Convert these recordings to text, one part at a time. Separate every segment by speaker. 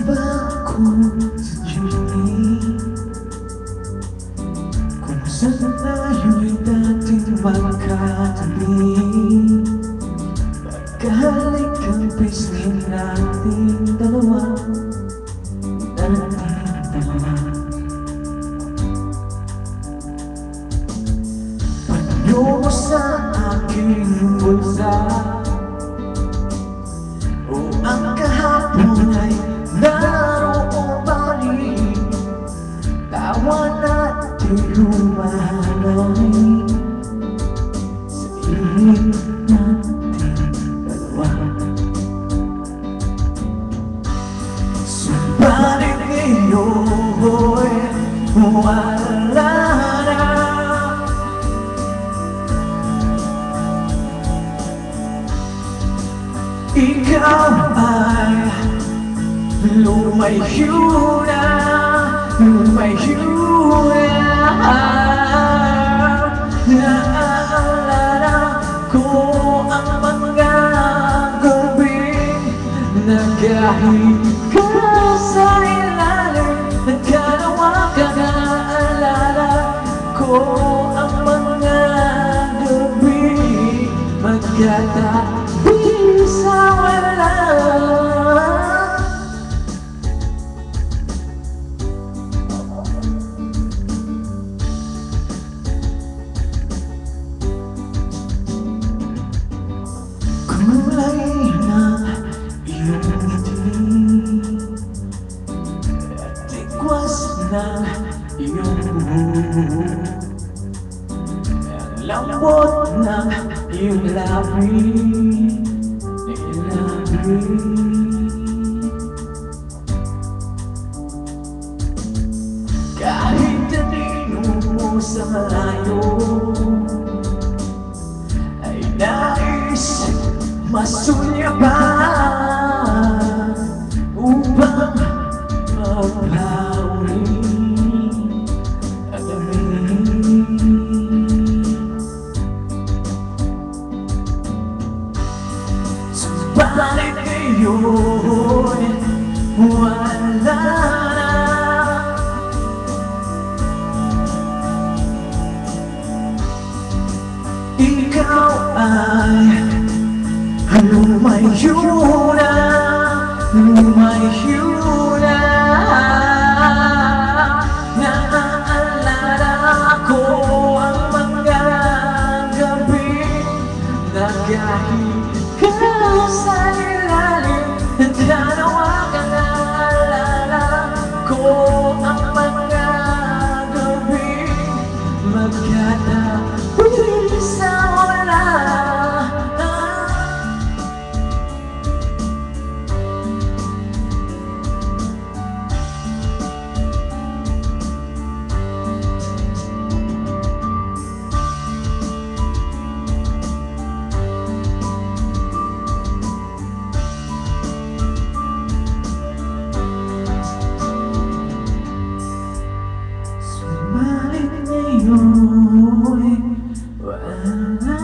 Speaker 1: ba kung sadyang kung saan tayo'y dating magkatabi? Pagkahalik ang pisngi nating dalawa, Panyo sa aking bulsa, o ang kahapon ay naroon balik. Tawa natin lumahalay sa ihip nating dalawa. Subalit ngayon wala na. Ikaw ay lumayo na, lumayo na. Naaalala ko ang mga gabing nagkahiga sa ilalim ng kalawakan. Naaalala ko ang mga gabing magkatabi sa wala. Kulay na iyong ngiti at tikwas ng iyong buhok, ang lambot ng iyong labi. Kahit kanino mo sa malayo ay nais masunyaban upang mapawi ang amin. Subalit ngayon wala na. Ikaw ay lumayo na, lumayo na. Naaalala ko ang mga gabing nagkahiga sa ilalim ng kalawakan. Naaalala ko ang mga gabing magkatabi sa wala. Subalit ngayon wala na.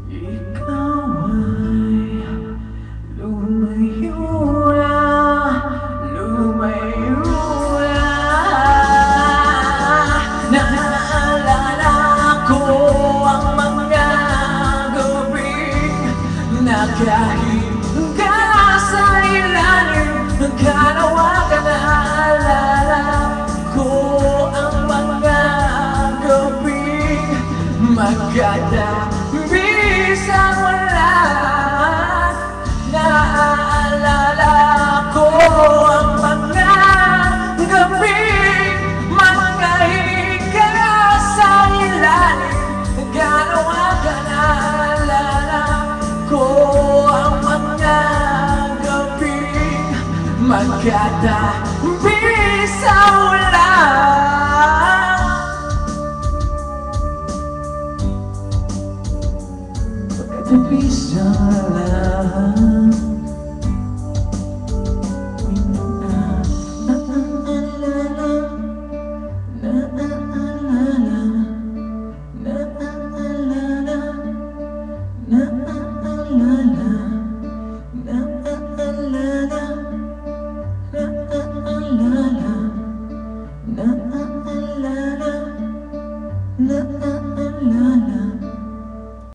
Speaker 1: Ikaw ay lumayo na, lumayo na. Naalala ko ang mga gabing nagkahiga sa ilalim ng kalawakan. Naalala ko ang mga gabing magkatabi sa wala. Naalala ko ang mga gabing magkahiga sa ilalim ng kalawakan. Naalala ko ang mga gabing magkatabi sa wala. Magkatabi sa wala. love